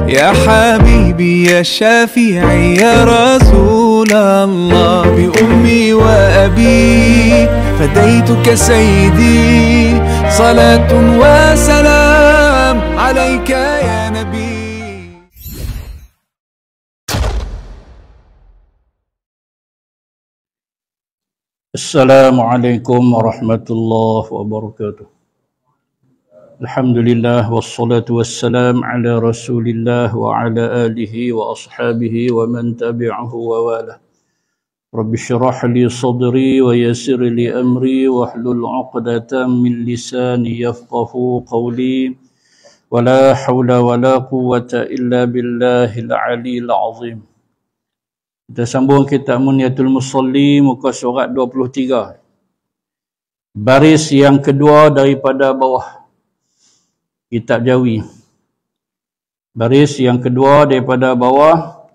يا حبيبي يا شافعي يا رسول الله، بأمي وأبي فديتك سيدي، صلاة وسلام عليك يا نبي. Assalamualaikum warahmatullahi wabarakatuh. Alhamdulillah wassalatu wassalam ala Rasulillah wa ala alihi wa ashabihi wa man tabi'ahu wa wala. Rabbi syrah li sadri wa yassir li amri wa hlul 'uqdatam min lisani yafqahu qawli. Wa la hawla wa la quwwata illa billahil 'aliyyil 'azim. Kita sambung kitab Munyatul Musalli muka surat 23. Baris yang kedua daripada bawah. Kitab Jawi. Baris yang kedua daripada bawah.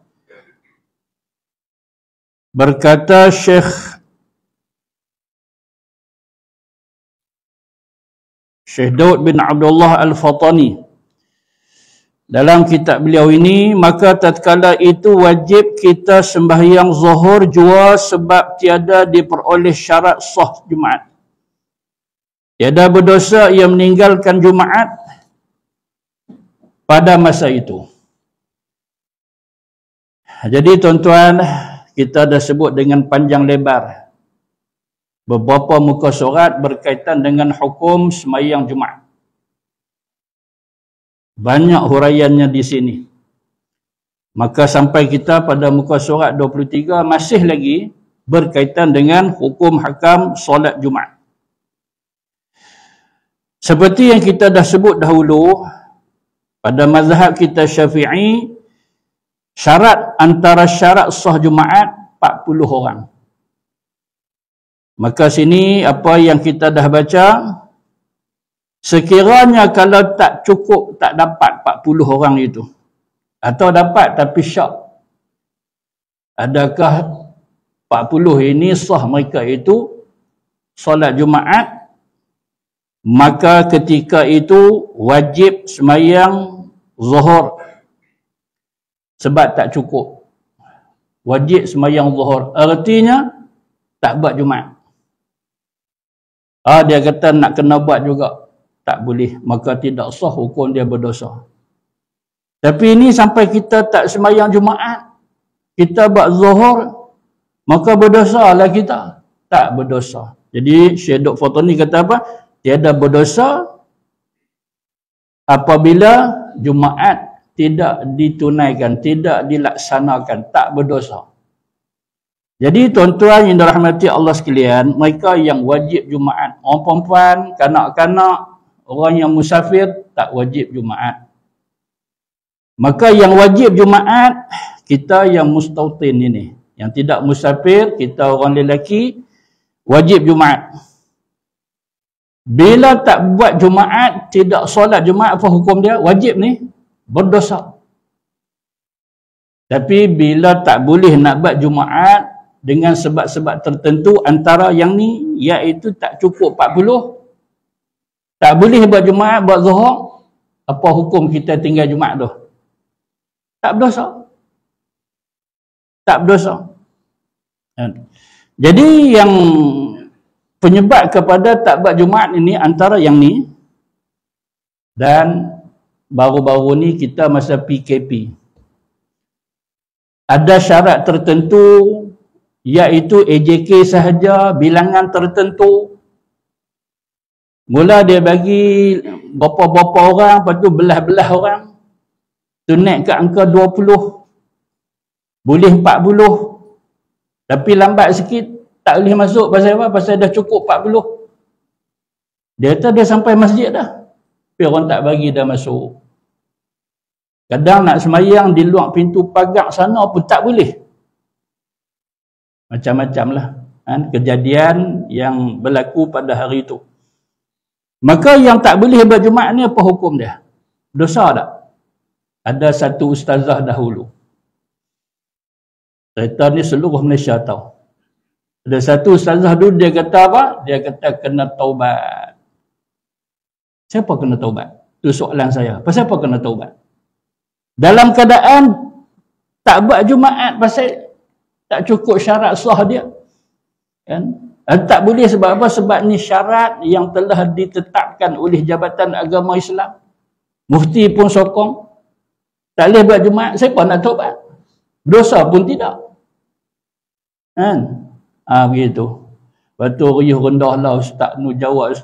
Berkata Syekh Daud bin Abdullah Al-Fatani dalam kitab beliau ini, maka tatkala itu wajib kita sembahyang zuhur jua sebab tiada diperoleh syarat sah Jumaat. Tiada berdosa ia meninggalkan Jumaat pada masa itu. Jadi tuan-tuan, kita dah sebut dengan panjang lebar beberapa muka surat berkaitan dengan hukum sembahyang Jumaat. Banyak huraiannya di sini. Maka sampai kita pada muka surat 23 masih lagi berkaitan dengan hukum hakam solat Jumaat. Seperti yang kita dah sebut dahulu, pada mazhab kita Syafi'i, syarat antara syarat sah Jumaat 40 orang. Maka sini apa yang kita dah baca, sekiranya kalau tak cukup, tak dapat 40 orang itu, atau dapat tapi syak, adakah 40 ini sah mereka itu solat Jumaat, maka ketika itu wajib sembahyang zuhur sebab tak cukup. Wajib sembahyang zuhur, artinya tak buat Jumaat. Dia kata nak kena buat juga, tak boleh, maka tidak sah, hukum dia berdosa. Tapi ini sampai kita tak sembahyang Jumaat, kita buat zuhur, maka berdosa lah kita. Tak berdosa. Jadi Syekh Daud Fatani kata apa? Tiada berdosa apabila Jumaat tidak ditunaikan, tidak dilaksanakan, tak berdosa. Jadi tuan-tuan yang dirahmati Allah sekalian, mereka yang wajib Jumaat, orang perempuan, kanak-kanak, orang yang musafir tak wajib Jumaat. Maka yang wajib Jumaat, kita yang mustautin ini. Yang tidak musafir, kita orang lelaki, wajib Jumaat. Bila tak buat Jumaat, tidak solat Jumaat, apa hukum dia? Wajib ni, berdosa. Tapi bila tak boleh nak buat Jumaat, dengan sebab-sebab tertentu, antara yang ni, iaitu tak cukup 40, tak boleh buat Jumaat, buat zuhur, apa hukum kita tinggal Jumaat tu? Tak berdosa. Tak berdosa. Jadi yang penyebab kepada tak buat Jumaat ini antara yang ni, dan baru-baru ni kita masa PKP. Ada syarat tertentu, iaitu AJK sahaja, bilangan tertentu. Mula dia bagi berapa-berapa orang, lepas tu belah-belah orang. Tu naik ke angka 20. Boleh 40. Tapi lambat sikit, tak boleh masuk. Pasal apa? Pasal dah cukup 40. Dia kata dia sampai masjid dah, tapi orang tak bagi dah masuk. Kadang nak semayang di luar pintu pagar sana pun tak boleh. Macam-macam lah kejadian yang berlaku pada hari itu. Maka yang tak boleh buat Jumaat ni apa hukum dia? Dosa tak? Ada satu ustazah dahulu. Cerita ni seluruh Malaysia tahu. Ada satu ustazah dulu, dia kata apa? Dia kata kena taubat. Siapa kena taubat? Itu soalan saya. Pasal apa kena taubat? Dalam keadaan tak buat Jumaat pasal tak cukup syarat sah dia. Kan? Tak boleh sebab apa? Sebab ni syarat yang telah ditetapkan oleh Jabatan Agama Islam. Mufti pun sokong. Tak boleh buat Jumaat. Siapa nak taubat? Dosa pun tidak. Kan? Begitu. Lepas tu riuh rendah lah ustaz ni jawab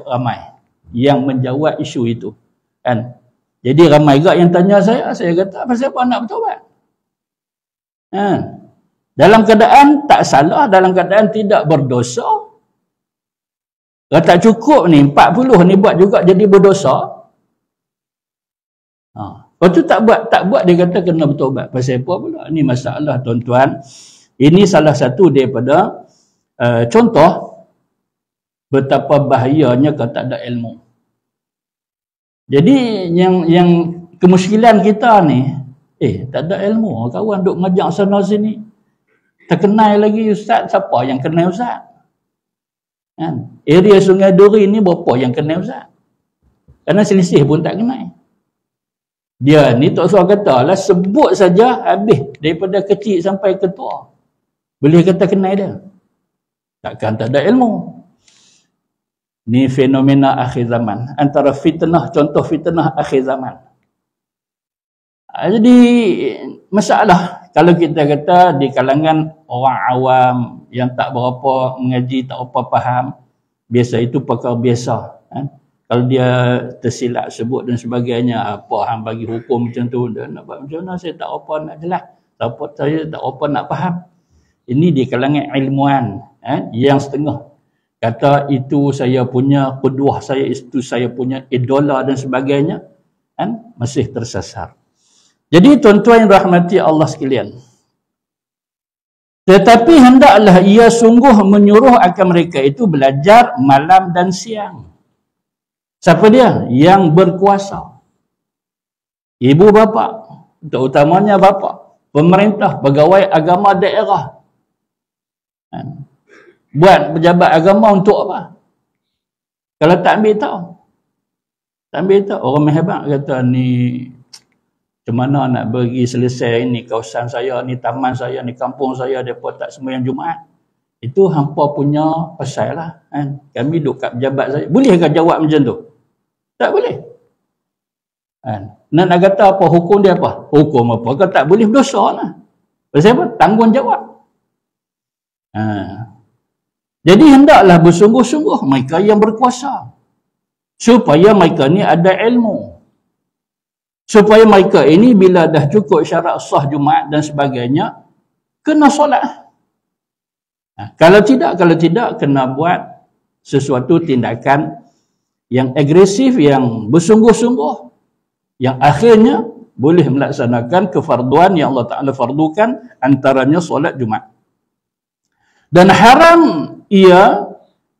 ramai yang menjawab isu itu. Kan? Jadi ramai gak yang tanya saya kata pasal apa nak bertaubat? Kan? Dalam keadaan tak salah, dalam keadaan tidak berdosa. Kalau tak cukup ni 40 ni buat juga jadi berdosa. Lepas tu tak buat dia kata kena bertaubat. Pasal apa pula? Ini masalah tuan-tuan. Ini salah satu daripada contoh betapa bahayanya kalau tak ada ilmu. Jadi yang kemuskilan kita ni, tak ada ilmu. Kawan duk ngajak sana sini. Terkenal lagi ustaz, siapa yang kenal ustaz? Kan? Area Sungai Duri ni berapa yang kenal ustaz? Kerana selisih pun tak kenal. Dia ni tak usah kata lah, sebut saja habis daripada kecil sampai ke tua. Boleh kata kenal dia. Takkan tak ada ilmu. Ni fenomena akhir zaman. Antara fitnah, contoh fitnah akhir zaman. Jadi masalah kalau kita kata di kalangan orang awam yang tak berapa mengaji, tak berapa faham, biasa itu perkara biasa. Kan? Kalau dia tersilap sebut dan sebagainya, apa hang bagi hukum macam tu, dia nak buat macam mana, saya tak apa nak jelas, saya tak apa nak faham. Ini di kalangan ilmuwan yang setengah kata itu saya punya qudwah, saya itu saya punya idola dan sebagainya, kan? Masih tersasar. Jadi tuan-tuan yang rahmati Allah sekalian, tetapi hendaklah ia sungguh menyuruh akan mereka itu belajar malam dan siang. Siapa dia? Yang berkuasa. Ibu bapa, terutamanya bapa, pemerintah, pegawai agama daerah. Buat pejabat agama untuk apa? Kalau tak ambil tahu. Tak ambil tahu. Orang hebat kata ni macam mana nak bagi selesai ni kawasan saya, ni taman saya, ni kampung saya, mereka tak sembahyang Jumaat. Itu hampa punya pasal lah. Kan? Kami duduk kat pejabat saya. Bolehkah jawab macam tu? Tak boleh. Kan? Nak kata apa? Hukum dia apa? Hukum apa? Kalau tak boleh berdosa lah. Pasal apa? Tanggungjawab. Jadi hendaklah bersungguh-sungguh mereka yang berkuasa. Supaya mereka ni ada ilmu. Supaya mereka ini bila dah cukup syarat sah Jumaat dan sebagainya, kena solat. Kalau tidak kena buat sesuatu tindakan yang agresif, yang bersungguh-sungguh, yang akhirnya boleh melaksanakan kefarduan yang Allah Ta'ala fardukan, antaranya solat Jumaat. Dan haram ia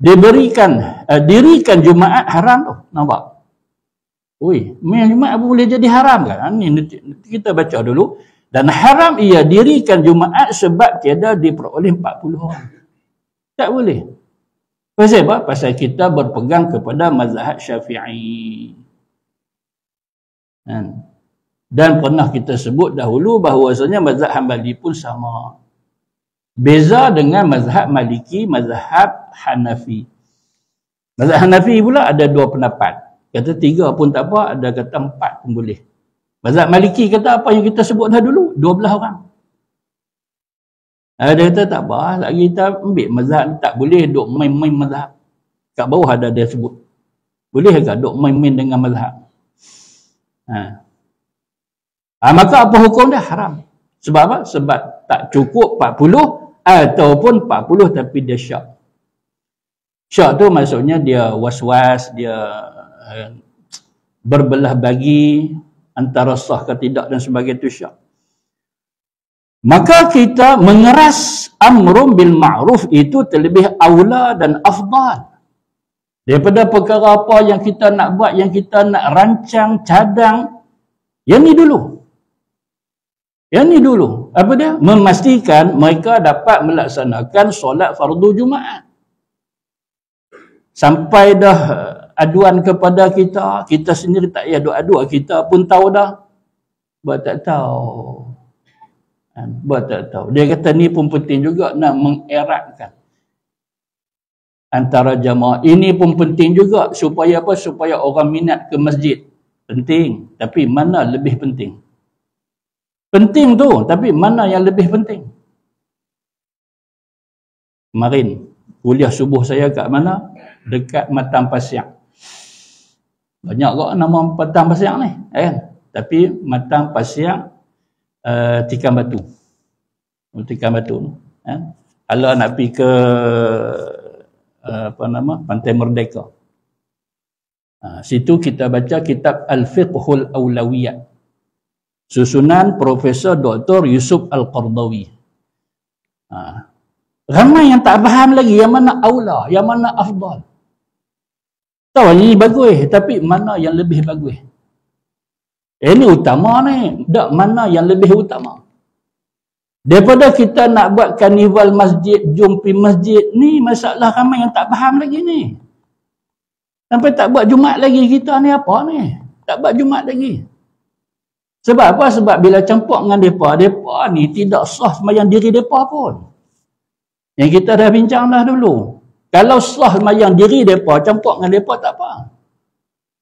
dirikan Jumaat haram tu. Nampak? Main Jumaat apa boleh jadi haram kan? Ini kita baca dulu. Dan haram ia dirikan Jumaat sebab tiada diperoleh 40 orang. Tak boleh. Pasal apa? Pasal kita berpegang kepada mazhab Syafi'i. Dan pernah kita sebut dahulu bahawasanya mazhab Hambali pun sama. Beza dengan mazhab Maliki, mazhab Hanafi. Mazhab Hanafi pula ada dua pendapat. Kata 3 pun tak apa, ada kata 4 pun boleh. Mazhab Maliki kata apa yang kita sebut dah dulu, 12 orang. Ada kata tak apa, lagi kita ambil mazhab tak boleh duk main-main mazhab. Kat bawah ada dia sebut. Boleh ke duk main-main dengan mazhab? Maka apa hukum dia? Haram. Sebab apa? Sebab tak cukup 40 ataupun 40 tapi dia syak. Syak tu maksudnya dia was-was, dia berbelah bagi antara sah ke tidak dan sebagainya, itu syak. Maka kita mengeras amrun bil ma'ruf itu terlebih aula dan afdal daripada perkara apa yang kita nak buat, yang kita nak rancang, cadang. Yang ni dulu. Apa dia? Memastikan mereka dapat melaksanakan solat fardu Jumaat. Sampai dah aduan kepada kita, kita sendiri tak payah adu, kita pun tahu dah. Buat tak tahu. Buat tak tahu. Dia kata ni pun penting juga nak mengeratkan antara jamaah. Ini pun penting juga supaya apa? Supaya orang minat ke masjid. Penting. Tapi mana lebih penting? Penting tu. Tapi mana yang lebih penting? Kemarin kuliah subuh saya kat mana? Dekat Matang Pasiak. Banyak kok nama Matang Pasiak ni. Tapi Matang Pasiak Tikam Batu. Tikam Batu. Kalau nak pergi ke Pantai Merdeka. Situ kita baca kitab Al-Fiqhul Awlawiyat. Susunan Profesor Dr. Yusuf Al-Qardawi. Ramai yang tak faham lagi yang mana aula, yang mana afdal. Tahu ini bagus, tapi mana yang lebih bagus? Ini utama ni. Tak, mana yang lebih utama? Daripada kita nak buat karnival masjid, jom pergi masjid, ni masalah ramai yang tak faham lagi ni. Sampai tak buat Jumaat lagi kita ni apa ni? Tak buat Jumaat lagi. Sebab apa? Sebab bila campur dengan mereka ni tidak sah sembahyang diri mereka pun. Yang kita dah bincang dah dulu. Kalau sah sembahyang diri mereka, campur dengan mereka tak apa.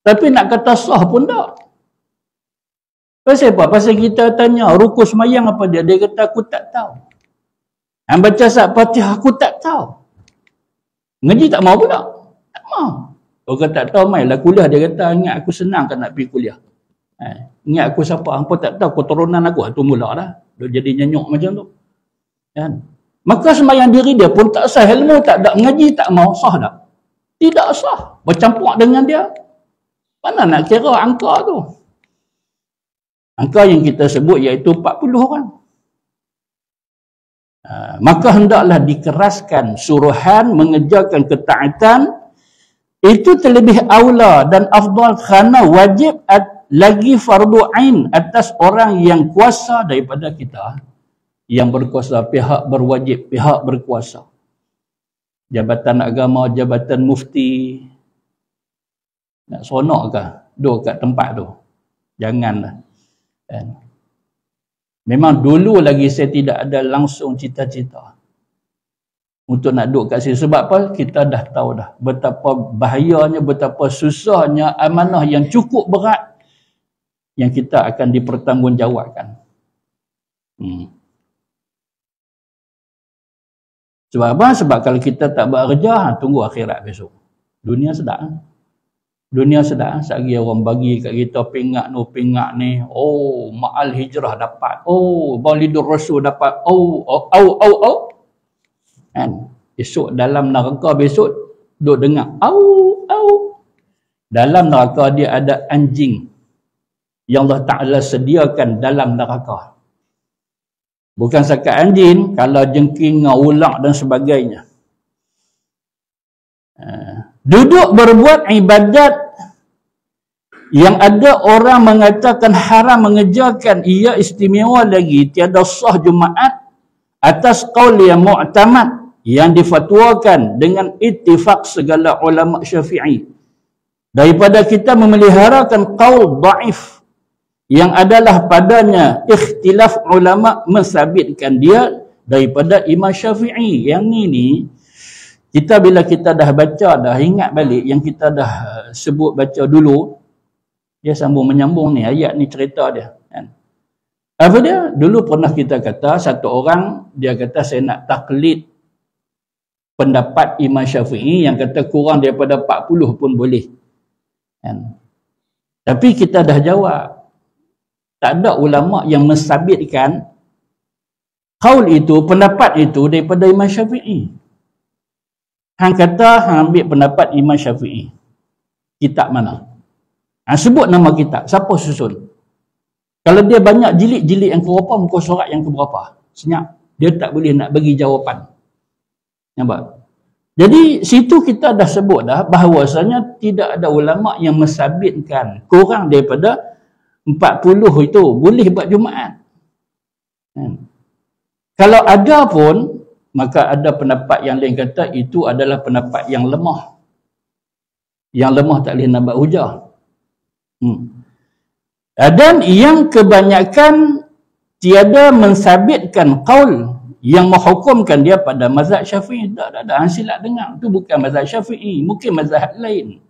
Tapi nak kata sah pun tak. Pasal apa? Pasal kita tanya rukun sembahyang apa dia? Dia kata aku tak tahu. Yang baca surat Fatihah aku tak tahu. Ngaji tak mau pula. Tak mau. Orang tak tahu mainlah kuliah. Dia kata ingat aku senang kan nak pergi kuliah. Ingat aku siapa? Hampa tak tahu keturunan aku. Itu mula dah. Dia jadi nyanyuk macam tu. Kan? Maka sembahyang diri dia pun tak sah. Ilmu tak ada. Ngaji tak mau. Sah tak? Tidak sah. Bercampur dengan dia. Mana nak kira angka tu? Angka yang kita sebut iaitu 40 orang. Maka hendaklah dikeraskan suruhan mengejarkan ketaatan. Itu terlebih aula dan afdal kerana wajib lagi fardu ain atas orang yang kuasa daripada kita. Yang berkuasa, pihak berwajib, pihak berkuasa. Jabatan agama, jabatan mufti. Nak seronok ke? Duduk kat tempat tu. Janganlah. Memang dulu lagi saya tidak ada langsung cita-cita untuk nak duduk kat sini. Sebab apa? Kita dah tahu dah betapa bahayanya, betapa susahnya amanah yang cukup berat yang kita akan dipertanggungjawabkan. Sebab apa? Sebab kalau kita tak buat kerja, tunggu akhirat besok. Dunia sedap. Dunia sedap. Sehari orang bagi kat kita pingak ni. Oh, Ma'al Hijrah dapat. Oh, Maulidur Rasul dapat. Oh. Kan? Esok dalam neraka besok, duk dengar. Dalam neraka dia ada anjing yang Allah Ta'ala sediakan dalam neraka. Bukan sekat anjing, kalau jengking, ulang dan sebagainya. Duduk berbuat ibadat yang ada orang mengatakan haram mengerjakan, ia istimewa lagi tiada sah Jumaat atas qaul yang mu'tamad yang difatwakan dengan ittifaq segala ulama Syafi'i. Daripada kita memeliharakan qaul dhaif yang adalah padanya ikhtilaf ulama mensabitkan dia daripada Imam Syafi'i. Yang ni kita bila kita dah baca, dah ingat balik yang kita dah sebut baca dulu, dia sambung menyambung ni, ayat ni cerita dia. Kan? Apa dia? Dulu pernah kita kata, satu orang, dia kata saya nak taklid pendapat Imam Syafi'i yang kata kurang daripada 40 pun boleh. Kan? Tapi kita dah jawab, tak ada ulama yang mensabitkan qaul itu, pendapat itu daripada Imam Syafi'i. Hang kata hang ambil pendapat Imam Syafi'i. Kitab mana? Hang sebut nama kitab. Siapa susun? Kalau dia banyak jilid yang keberapa, muka surat yang keberapa? Senyap. Dia tak boleh nak bagi jawapan. Nampak? Jadi situ kita dah sebut dah bahawasanya tidak ada ulama yang mensabitkan kurang daripada 40 itu boleh buat Jumaat. Kalau ada pun, maka ada pendapat yang lain kata itu adalah pendapat yang lemah. Yang lemah tak boleh nak buat hujah. Dan yang kebanyakan tiada mensabitkan qaul yang menghukumkan dia pada mazhab Syafi'i. Tak. Silap dengar. Itu bukan mazhab Syafi'i. Mungkin mazhab lain.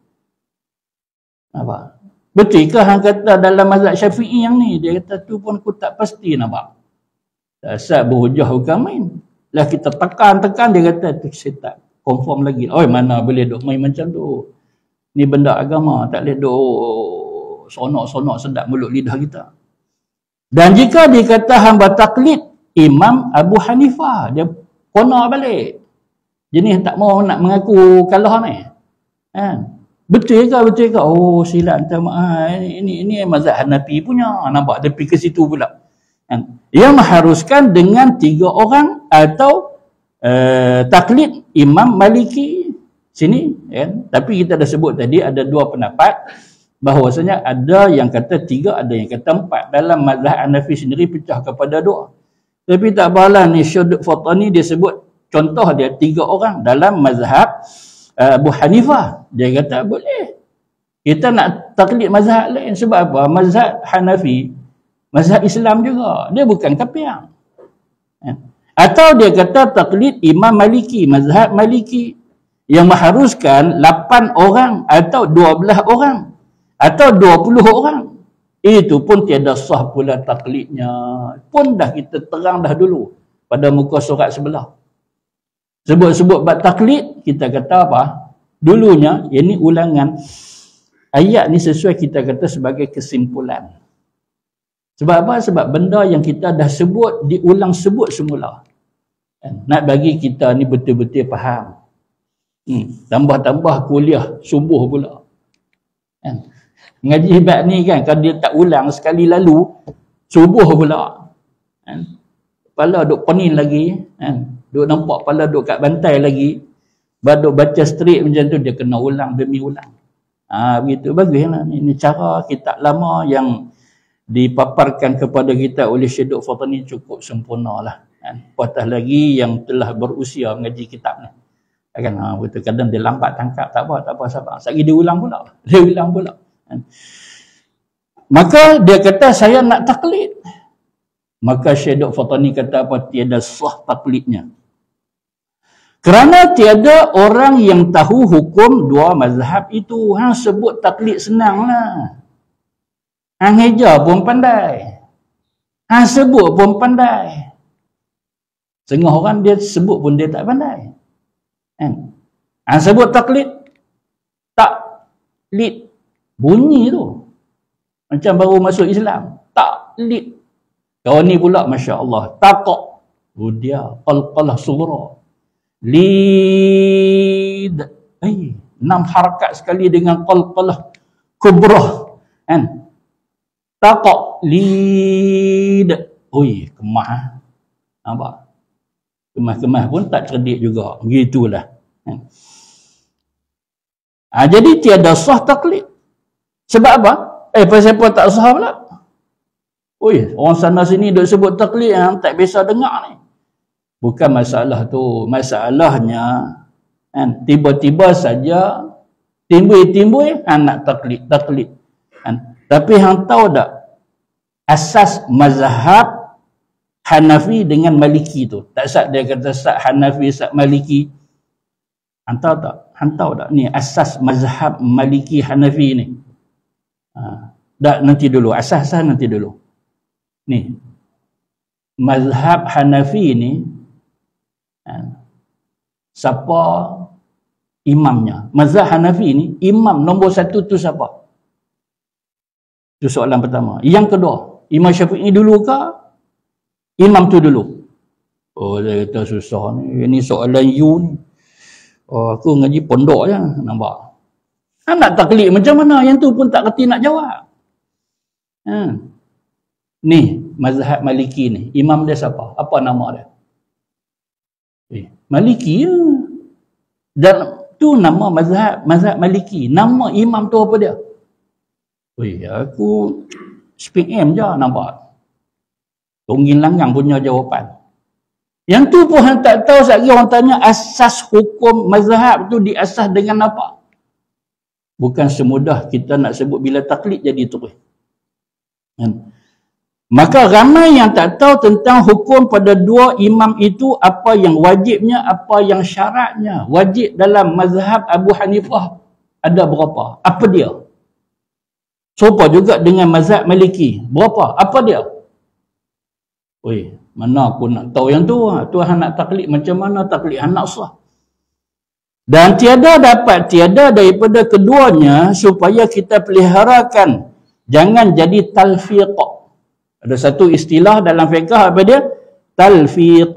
Nampak? Betul ke hang kata dalam mazhab Syafi'i yang ni? Dia kata tu pun aku tak pasti, nampak? Asal berhujah bukan main. Lah kita tekan, dia kata tu saya tak confirm lagi. Oh, mana boleh duk main macam tu. Ni benda agama. Tak boleh duk sonok-sonok sedap mulut lidah kita. Dan jika dikata hamba taklid Imam Abu Hanifah, dia kona balik. Jenis tak mau nak mengaku kalah ni. Kan? Betul ke? Oh, silap, minta maaf. Ini mazhab Hanafi punya. Nampak dia pergi ke situ pula. Kan? Yang mengharuskan dengan 3 orang atau taklid Imam Maliki sini. Kan? Tapi kita dah sebut tadi ada 2 pendapat. Bahawasanya ada yang kata 3, ada yang kata 4. Dalam mazhab Hanafi sendiri pecah kepada 2. Tapi tak apalah ni Syed Fatani dia sebut contoh dia 3 orang dalam mazhab Abu Hanifah. Dia kata boleh. Kita nak taklid mazhab lain sebab apa? Mazhab Hanafi, mazhab Islam juga. Dia bukan kafir. Atau dia kata taklid Imam Maliki, mazhab Maliki yang mengharuskan 8 orang atau 12 orang atau 20 orang. Itu pun tiada sah pula taklidnya. Pun dah kita terang dah dulu pada muka surat sebelah. Sebut-sebut bab taklid, kita kata apa? Dulunya, ini ulangan. Ayat ni sesuai kita kata sebagai kesimpulan. Sebab apa? Sebab benda yang kita dah sebut, diulang sebut semula. Nak bagi kita ni betul-betul faham. Tambah-tambah kuliah subuh pula. Ngaji bab ni kan, kalau dia tak ulang sekali lalu, subuh pula. Kepala duk pening lagi. Duk nampak kepala duk kat bantai lagi. Baru baca straight macam tu, dia kena ulang demi ulang. Begitu, baguslah. Ini cara kitab lama yang dipaparkan kepada kita oleh Syed Fatani cukup sempurna lah. Patah lagi yang telah berusia mengaji kitab ni. Betul, kadang dia lambat tangkap, tak apa sabar. Sekali dia ulang pula. Maka dia kata saya nak taklid. Maka Syed Fatani kata apa? Tiada sah taklidnya. Kerana tiada orang yang tahu hukum 2 mazhab itu. Hang sebut taklid senang lah. Hang heja pun pandai. Hang sebut pun pandai. Setengah orang dia sebut pun dia tak pandai. Hang sebut taklid. Taklid. Bunyi tu. Macam baru masuk Islam. Taklid. Kau ni pula Masya Allah. Taqaq. Dia. Qalqalah sughra. Lid. 6 harakat sekali dengan qalqalah kubra. Taqaq. Lid. Kemah. Nampak? Kemah-kemah pun tak cerdik juga. Begitulah. Jadi tiada sah taklid. Sebab apa? Pasal apa tak sah pula? Orang sana sini duk sebut taklid yang tak biasa dengar ni. Bukan masalah tu. Masalahnya tiba-tiba saja timbul-timbul nak taklid. Tapi hang tahu tak asas mazhab Hanafi dengan Maliki tu? Tak sat dia kata sat Hanafi, sat Maliki. Hang tahu tak? Ni asas mazhab Maliki Hanafi ni. Nanti dulu, asas nanti dulu. Ni mazhab Hanafi ni siapa imamnya? Mazhab Hanafi ni imam nombor 1 tu siapa? Itu soalan pertama. Yang kedua, Imam Syafi'i dulu ke imam tu dulu? Dia kata susah ni. Ini soalan you ni. Aku ngaji pondok je, nampak. Nak taklid macam mana? Yang tu pun tak kerti nak jawab. Ni mazhab Maliki ni, imam dia siapa? Apa nama dia? Maliki ya. Dan tu nama mazhab Maliki. Nama imam tu apa dia? Aku SPM je nampak. Tunggin langgang punya jawapan. Yang tu pun tak tahu sekali orang tanya asas hukum mazhab tu diasas dengan apa? Bukan semudah kita nak sebut bila taklid jadi terus. Kan? Maka ramai yang tak tahu tentang hukum pada dua imam itu, apa yang wajibnya, apa yang syaratnya. Wajib dalam mazhab Abu Hanifah ada berapa? Apa dia? Serupa juga dengan mazhab Maliki. Berapa? Apa dia? Oi, mana aku nak tahu yang tu? Tuhan nak taklid macam mana taklid anak sah. Dan tiada daripada keduanya supaya kita peliharakan. Jangan jadi talfiq. Ada satu istilah dalam fiqh apa dia? Talfiq.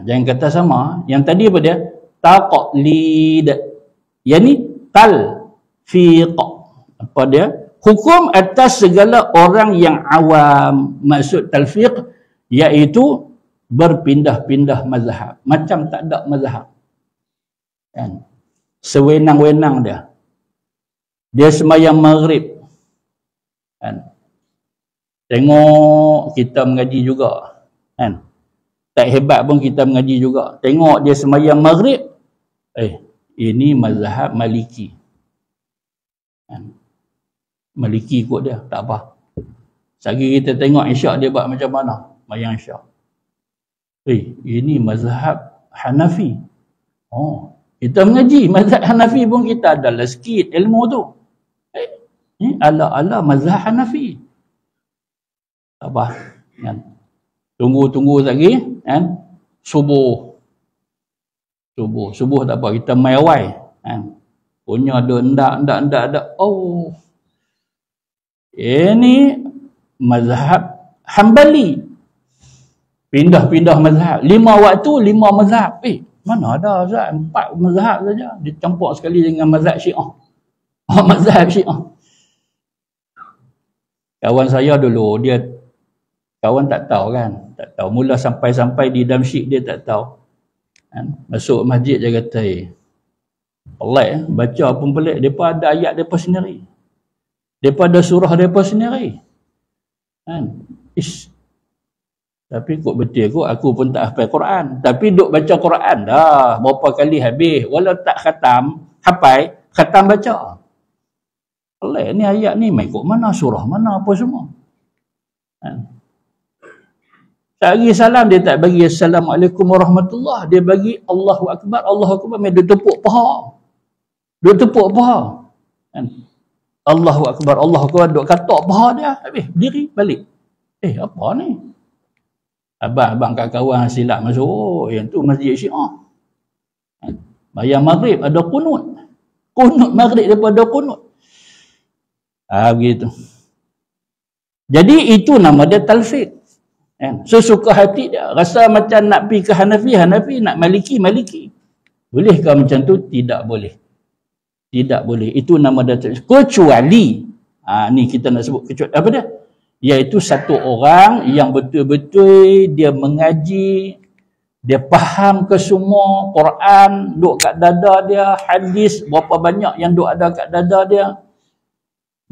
Jangan kata sama. Yang tadi apa dia? Taqlid. Yang ni talfiq. Apa dia? Hukum atas segala orang yang awam. Maksud talfiq iaitu berpindah-pindah mazhab. Macam tak ada mazhab. Kan? Sewenang-wenang dia. Dia sembahyang maghrib. Kan? Tengok kita mengaji juga. Kan? Tak hebat pun kita mengaji juga. Tengok dia sembahyang maghrib. Ini mazhab Maliki. Kan? Maliki ikut dia. Tak apa. Sehari kita tengok isyak dia buat macam mana. Sembahyang isyak. Ini mazhab Hanafi. Oh, kita mengaji mazhab Hanafi pun kita adalah sikit ilmu tu. Ala-ala mazhab Hanafi. Apa? Kan? Tunggu lagi, kan? Subuh tak apa, kita mai awal, kan? Punya ada ndak. Oh, ini mazhab Hambali. Pindah-pindah mazhab. 5 waktu 5 mazhab. Mana ada Ustaz? 4 mazhab saja. Dicampur sekali dengan mazhab Syiah. Mazhab Syiah. Kawan saya dulu, dia kawan tak tahu kan. Tak tahu. Mula sampai di Damsyik dia tak tahu. Kan? Masuk masjid dia kata, pelik. Baca pun pelik. Mereka ada ayat mereka sendiri. Mereka ada surah mereka sendiri. Kan? Tapi kok betul kot, aku pun tak hafal Quran. Tapi duk baca Quran dah. Berapa kali habis. Walau tak khatam, khatam baca. Pelik ni ayat ni, mai kok mana, surah mana, apa semua. Kan? Sehari salam dia tak bagi Assalamualaikum warahmatullahi, dia bagi Allahu Akbar, dia tepuk paha. Kan? Allahu Akbar, duk katok paha dia, habis berdiri balik. Apa ni? Abang kat kawan silap masuk, yang tu masjid Syiah. Kan? Bayang maghrib ada kunut. Kunut maghrib daripada kunut. Begitu. Jadi itu nama dia talfiq. Sesuka hati dia. Rasa macam nak pergi ke Hanafi, nak Maliki. Bolehkah macam tu? Tidak boleh. Itu nama dia talfiq. Kecuali, ni kita nak sebut kecuali. Apa dia? Iaitu satu orang yang betul-betul dia mengaji, dia faham ke semua Quran, duk kat dada dia, hadis, berapa banyak yang duk ada kat dada dia.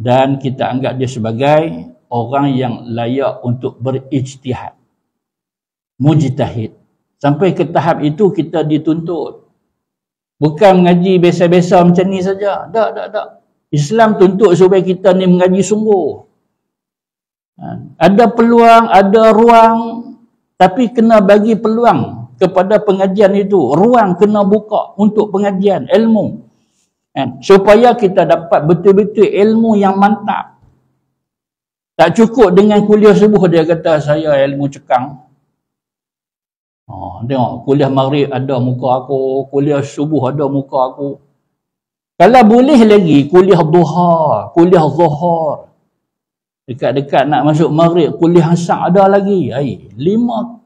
Dan kita anggap dia sebagai orang yang layak untuk berijtihad. Mujtahid. Sampai ke tahap itu kita dituntut. Bukan mengaji biasa-biasa macam ni saja. Tak. Islam tuntut supaya kita ni mengaji sungguh. Ada peluang, ada ruang, tapi kena bagi peluang kepada pengajian itu. Ruang kena buka untuk pengajian ilmu. Supaya kita dapat betul-betul ilmu yang mantap. Tak cukup dengan kuliah subuh dia kata saya ilmu cekang. Tengok, kuliah maghrib ada muka aku, kuliah subuh ada muka aku. Kalau boleh lagi kuliah duha, kuliah zuhur. Dekat-dekat nak masuk maghrib, kuliah asar ada lagi. 5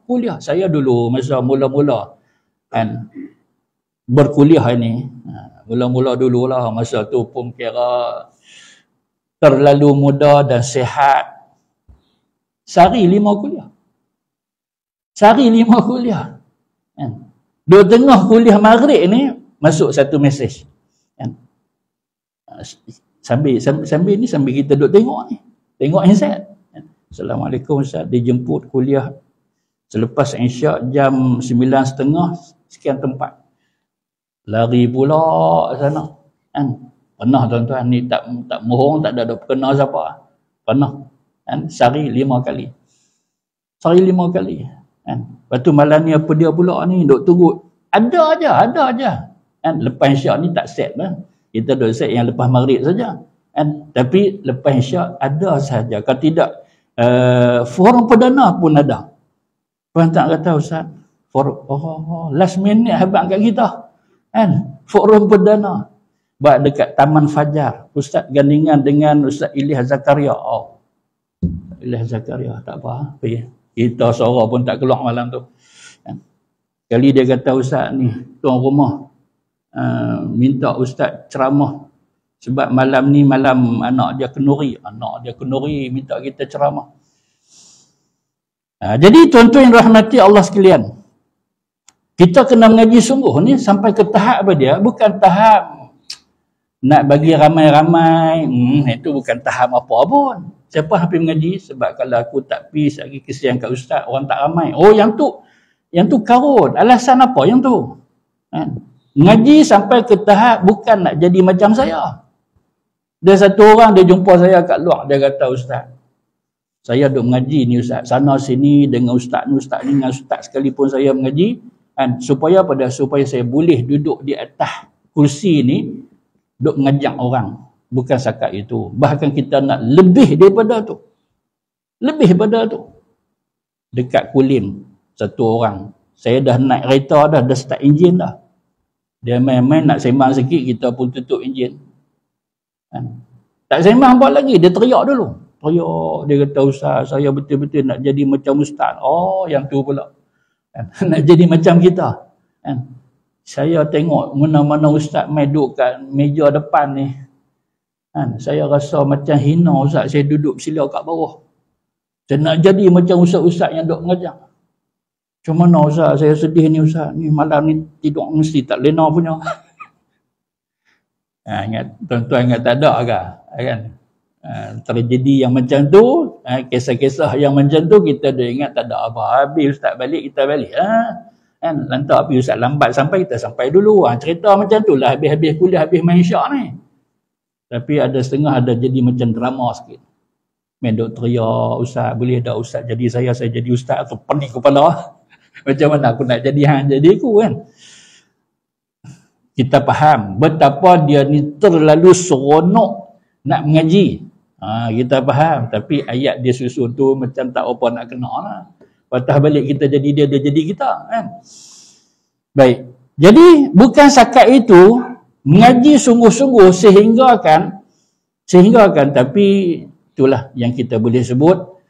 kuliah. Saya dulu masa mula-mula kan berkuliah ini. Mula-mula dululah, masa tu pun kira terlalu muda dan sihat. Sehari 5 kuliah. Dua tengah kuliah maghrib ni masuk satu mesej. Sambil kita duduk tengok ni. Tengok handset. Assalamualaikum Ustaz, dijemput kuliah selepas isyak jam 9.30 sekian tempat. Lari pula sana. Pernah tuan-tuan ni tak mohong, tak ada perkenal siapa. Pernah. Kan? Sehari 5 kali. Sehari 5 kali. Kan? Lepas tu malam ni apa dia pula ni, duk tunggu. Ada aja. Kan? Lepas Isyak ni tak set lah. Kita duk set yang lepas maghrib saja. Kan? Tapi lepas Isyak ada sahaja. Kalau tidak, forum perdana pun ada. Puan tak kata Ustaz, last minute habang kat kita. Kan? Forum perdana. Buat dekat Taman Fajar. Ustaz gandingan dengan Ustaz Ilyas Zakaria. Ilyas Zakaria, tak apa. Kita suara pun tak keluar malam tu. Kali dia kata, Ustaz ni, tuan rumah, minta Ustaz ceramah. Sebab malam ni malam anak dia kenduri. Minta kita ceramah. Jadi tuan-tuan yang rahmati Allah sekalian, kita kena mengaji sungguh ni sampai ke tahap apa dia? Bukan tahap nak bagi ramai-ramai. Itu bukan tahap apa pun. Siapa hampir mengaji? Sebab kalau aku tak pergi lagi kesian kat Ustaz, orang tak ramai. Yang tu karut. Alasan apa yang tu? Mengaji sampai ke tahap bukan nak jadi macam saya. Dia satu orang, dia jumpa saya kat luar. Dia kata, Ustaz, saya duk mengaji ni Ustaz. Sana sini dengan Ustaz ni dengan Ustaz sekalipun saya mengaji. Supaya saya boleh duduk di atas kursi ni, duk mengajak orang. Bukan sakat itu. Bahkan kita nak lebih daripada tu. Dekat Kulim, satu orang. Saya dah naik kereta dah start enjin dah. Dia main-main nak sembang sikit, kita pun tutup enjin. Tak sembang apa lagi, dia teriak dulu. Dia kata, Ustaz, saya betul-betul nak jadi macam Ustaz. Yang tu pula. Nak jadi macam kita. Saya tengok mana-mana Ustaz main duduk kat meja depan ni. Saya rasa macam hina Ustaz, saya duduk sila kat bawah. Saya nak jadi macam Ustaz-Ustaz yang duk mengajar. Macam mana Ustaz, saya sedih ni Ustaz. Ni malam ni tidur mesti tak lena punya. Ingat, tuan-tuan ingat tak ada ke? Kan? Tragedi yang macam tu, kisah-kisah yang macam tu, kita dah ingat tak ada apa. Habis Ustaz balik, kita balik. Lantak pergi Ustaz lambat sampai, kita sampai dulu. Cerita macam tu lah, habis-habis kuliah, habis main Isyak ni. Tapi ada setengah ada jadi macam drama sikit. Main duk teriak, Ustaz boleh tak Ustaz jadi saya jadi Ustaz, atau pening kepala. Macam mana aku nak jadi jadi aku kan. Kita faham betapa dia ni terlalu seronok nak mengaji. Kita faham. Tapi ayat dia susun tu macam tak apa nak kena lah. Patah balik kita jadi dia jadi kita kan. Baik. Jadi bukan sakat itu mengaji sungguh-sungguh sehingga kan, tapi itulah yang kita boleh sebut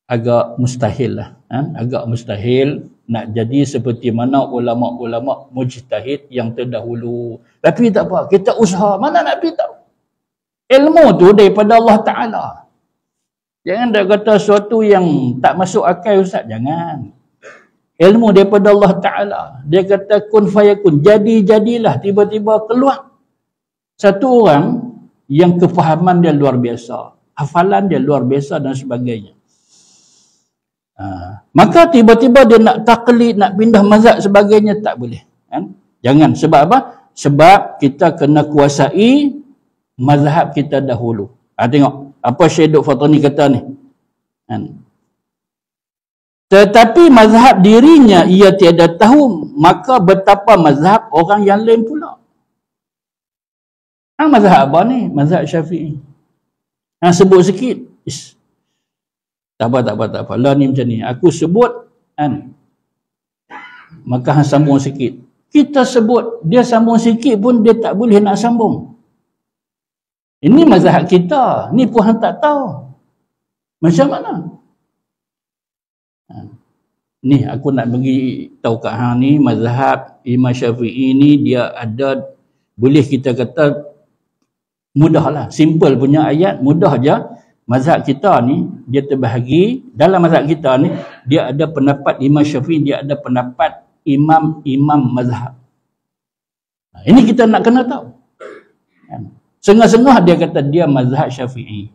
agak mustahil lah. Agak mustahil nak jadi seperti mana ulama-ulama mujtahid yang terdahulu. Tapi tak apa, kita usaha. Mana nak pergi tahu? Ilmu tu daripada Allah Ta'ala. Jangan dah kata sesuatu yang tak masuk akal Ustaz. Jangan. Ilmu daripada Allah Ta'ala. Dia kata kun fayakun. Jadilah. Tiba-tiba keluar satu orang yang kefahaman dia luar biasa. Hafalan dia luar biasa dan sebagainya. Maka tiba-tiba dia nak taklid, nak pindah mazhab sebagainya, tak boleh. Jangan. Sebab apa? Sebab kita kena kuasai mazhab kita dahulu. Tengok apa Syekh Dr. Fatani kata ni. Tetapi mazhab dirinya ia tiada tahu, maka betapa mazhab orang yang lain pula. Mazhab apa ni? Mazhab Syafi'i. Sebut sikit. Tak apa. Lah ni macam ni. Aku sebut maka sambung sikit. Kita sebut, dia sambung sikit pun dia tak boleh nak sambung. Ini mazhab kita. Ni pun hang tak tahu. Macam mana? Ni aku nak bagi tahu kat hang ni, mazhab Imam Syafi'i ni dia ada, boleh kita kata mudah lah, simple punya ayat, mudah je. Mazhab kita ni dia terbahagi. Dalam mazhab kita ni dia ada pendapat Imam Syafi'i, dia ada pendapat imam-imam mazhab. Ini kita nak kena tahu. Sengah-sengah dia kata dia mazhab Syafi'i.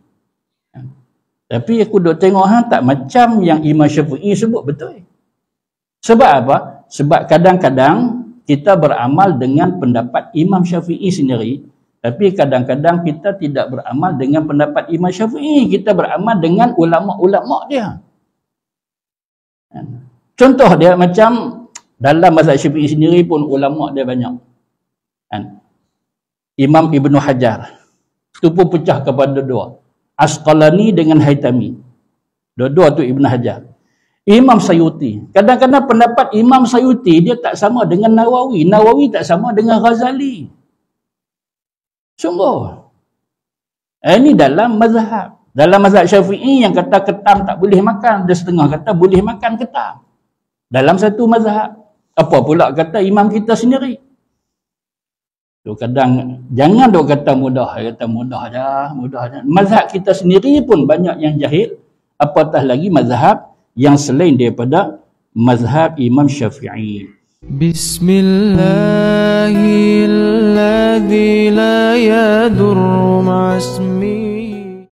Tapi aku duk tengok tak macam yang Imam Syafi'i sebut betul. Sebab apa? Sebab kadang-kadang kita beramal dengan pendapat Imam Syafi'i sendiri, Tapi kadang-kadang kita tidak beramal dengan pendapat Imam Syafi'i, kita beramal dengan ulama-ulama dia. Contoh dia macam dalam mazhab Syafi'i sendiri pun ulama dia banyak. Imam Ibn Hajar itu pun pecah kepada dua, Asqalani dengan Haytami. Dua-dua tu Ibn Hajar. Imam Sayuti, kadang-kadang pendapat Imam Sayuti dia tak sama dengan Nawawi, Nawawi tak sama dengan Ghazali. Sungguh. Ini dalam mazhab. Dalam mazhab Syafi'i yang kata ketam tak boleh makan, ada setengah kata boleh makan ketam. Dalam satu mazhab. Apa pula kata imam kita sendiri. Tu kadang jangan dok kata mudah dah. Mazhab kita sendiri pun banyak yang jahil, apatah lagi mazhab yang selain daripada mazhab Imam Syafi'i. Bismillahilladzi la yadurru ma'asmi